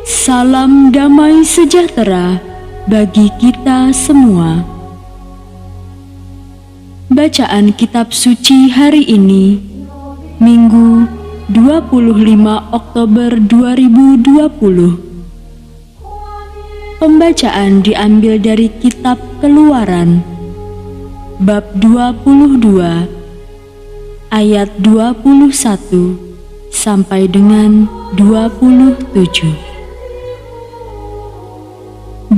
Salam damai sejahtera bagi kita semua. Bacaan Kitab Suci hari ini, Minggu 25 Oktober 2020. Pembacaan diambil dari Kitab Keluaran, bab 22, ayat 21 sampai dengan 27.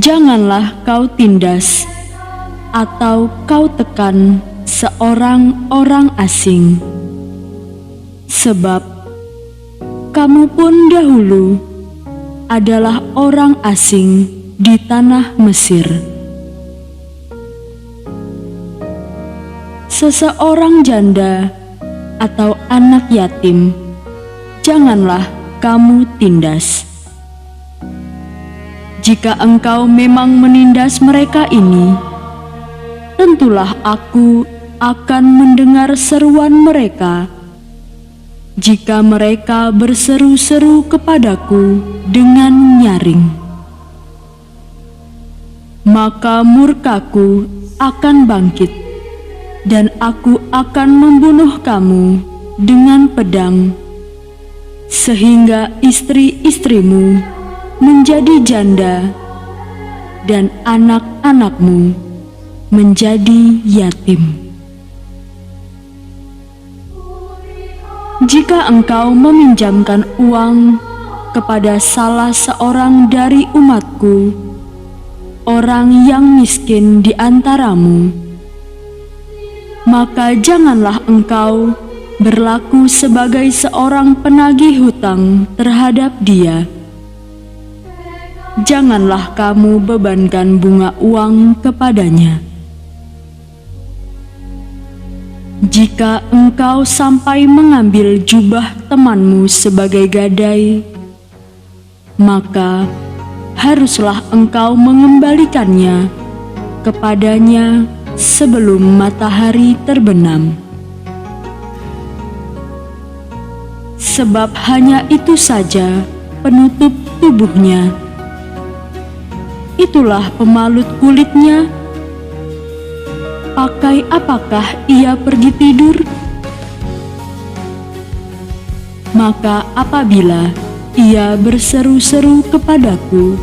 Janganlah kau tindas atau kau tekan seorang orang asing, sebab kamu pun dahulu adalah orang asing di tanah Mesir. Seseorang janda atau anak yatim, janganlah kamu tindas. Jika engkau memang menindas mereka ini, tentulah aku akan mendengar seruan mereka jika mereka berseru-seru kepadaku dengan nyaring. Maka murkaku akan bangkit, dan aku akan membunuh kamu dengan pedang, sehingga istri-istrimu menjadi janda dan anak-anakmu menjadi yatim. Jika engkau meminjamkan uang kepada salah seorang dari umatku, orang yang miskin di antaramu, maka janganlah engkau berlaku sebagai seorang penagih hutang terhadap dia. Janganlah kamu bebankan bunga uang kepadanya. Jika engkau sampai mengambil jubah temanmu sebagai gadai, maka haruslah engkau mengembalikannya kepadanya sebelum matahari terbenam. Sebab hanya itu saja penutup tubuhnya. Itulah pemalut kulitnya. Pakai apakah ia pergi tidur? Maka apabila ia berseru-seru kepadaku,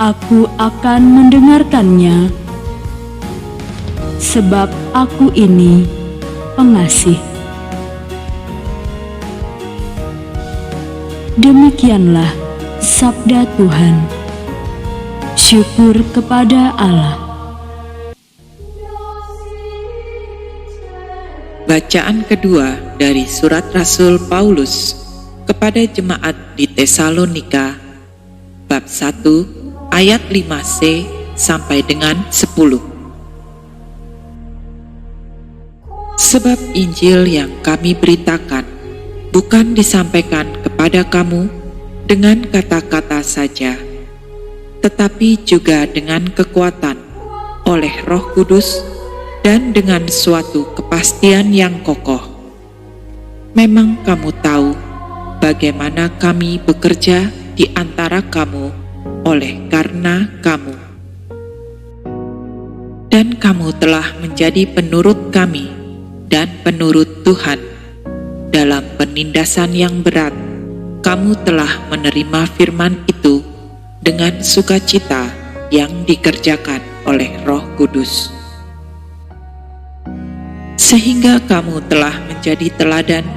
aku akan mendengarkannya, sebab aku ini pengasih. Demikianlah sabda Tuhan. Syukur kepada Allah. Bacaan kedua dari surat Rasul Paulus kepada jemaat di Tesalonika, bab 1 ayat 5c sampai dengan 10. Sebab Injil yang kami beritakan bukan disampaikan kepada kamu dengan kata-kata saja, tetapi juga dengan kekuatan oleh Roh Kudus dan dengan suatu kepastian yang kokoh. Memang kamu tahu bagaimana kami bekerja di antara kamu oleh karena kamu. Dan kamu telah menjadi penurut kami dan penurut Tuhan. Dalam penindasan yang berat, kamu telah menerima firman itu dengan sukacita yang dikerjakan oleh Roh Kudus. Sehingga kamu telah menjadi teladan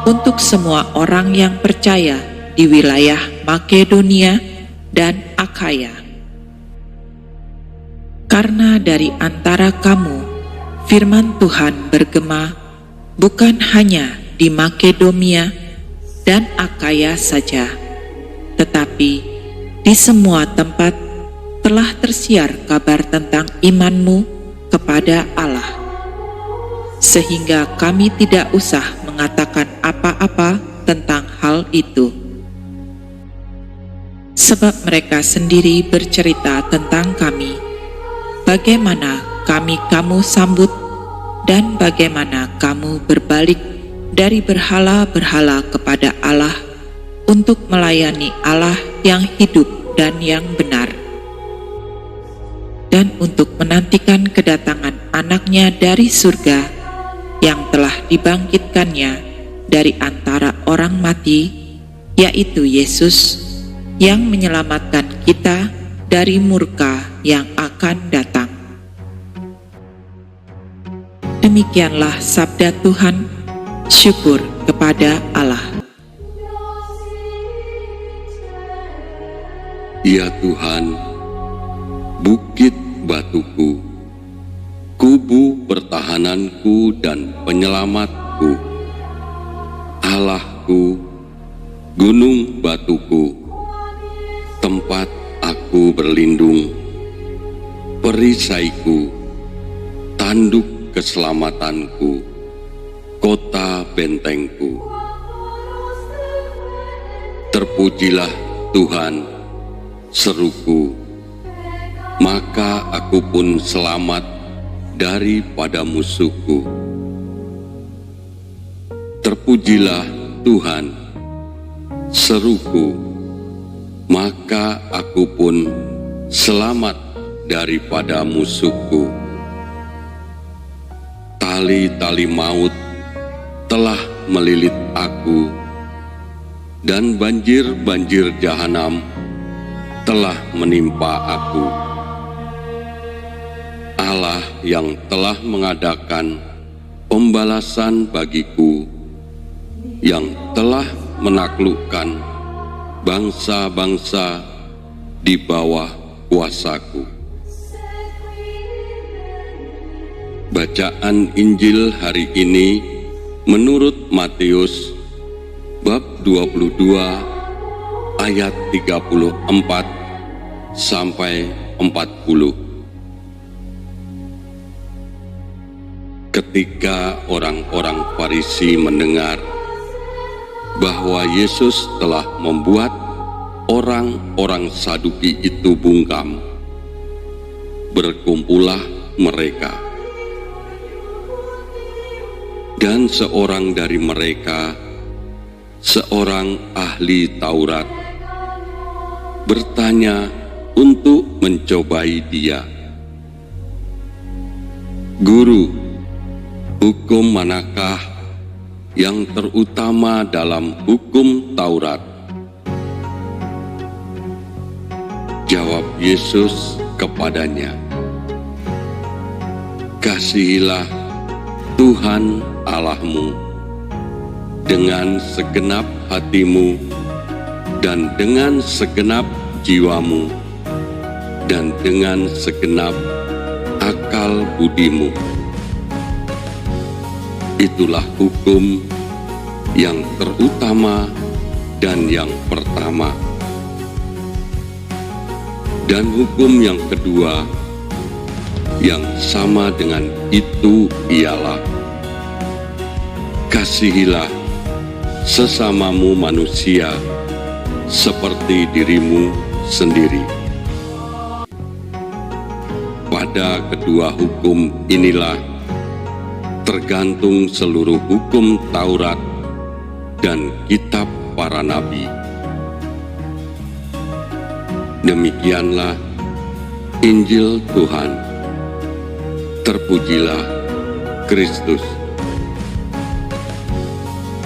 untuk semua orang yang percaya di wilayah Makedonia dan Akhaya. Karena dari antara kamu firman Tuhan bergema bukan hanya di Makedonia dan Akhaya saja, tetapi di semua tempat telah tersiar kabar tentang imanmu kepada Allah, sehingga kami tidak usah mengatakan apa-apa tentang hal itu. Sebab mereka sendiri bercerita tentang kami, bagaimana kami kamu sambut dan bagaimana kamu berbalik dari berhala-berhala kepada Allah untuk melayani Allah yang hidup dan yang benar, dan untuk menantikan kedatangan anaknya dari surga yang telah dibangkitkannya dari antara orang mati, yaitu Yesus, yang menyelamatkan kita dari murka yang akan datang. Demikianlah sabda Tuhan. Syukur kepada Allah. Ya Tuhan, bukit batuku, kubu pertahananku dan penyelamatku, Allahku, gunung batuku, tempat aku berlindung, perisaiku, tanduk keselamatanku, kota bentengku. Terpujilah Tuhan, seruku, maka aku pun selamat daripada musuhku. Terpujilah Tuhan, seruku, maka aku pun selamat daripada musuhku. Tali-tali maut telah melilit aku, dan banjir-banjir jahanam telah menimpa aku. Allah yang telah mengadakan pembalasan bagiku, yang telah menaklukkan bangsa-bangsa di bawah kuasaku. Bacaan Injil hari ini menurut Matius bab 22 ayat 34 sampai 40. Ketika orang-orang Farisi mendengar bahwa Yesus telah membuat orang-orang Saduki itu bungkam, berkumpullah mereka. Dan seorang dari mereka, seorang ahli Taurat, bertanya untuk mencobai dia, "Guru, hukum manakah yang terutama dalam hukum Taurat?" Jawab Yesus kepadanya, "Kasihilah Tuhan Allahmu dengan segenap hatimu dan dengan segenap jiwamu dan dengan segenap akal budimu. Itulah hukum yang terutama dan yang pertama. Dan hukum yang kedua yang sama dengan itu ialah, kasihilah sesamamu manusia seperti dirimu sendiri." Pada kedua hukum inilah tergantung seluruh hukum Taurat dan kitab para nabi. Demikianlah Injil Tuhan. Terpujilah Kristus.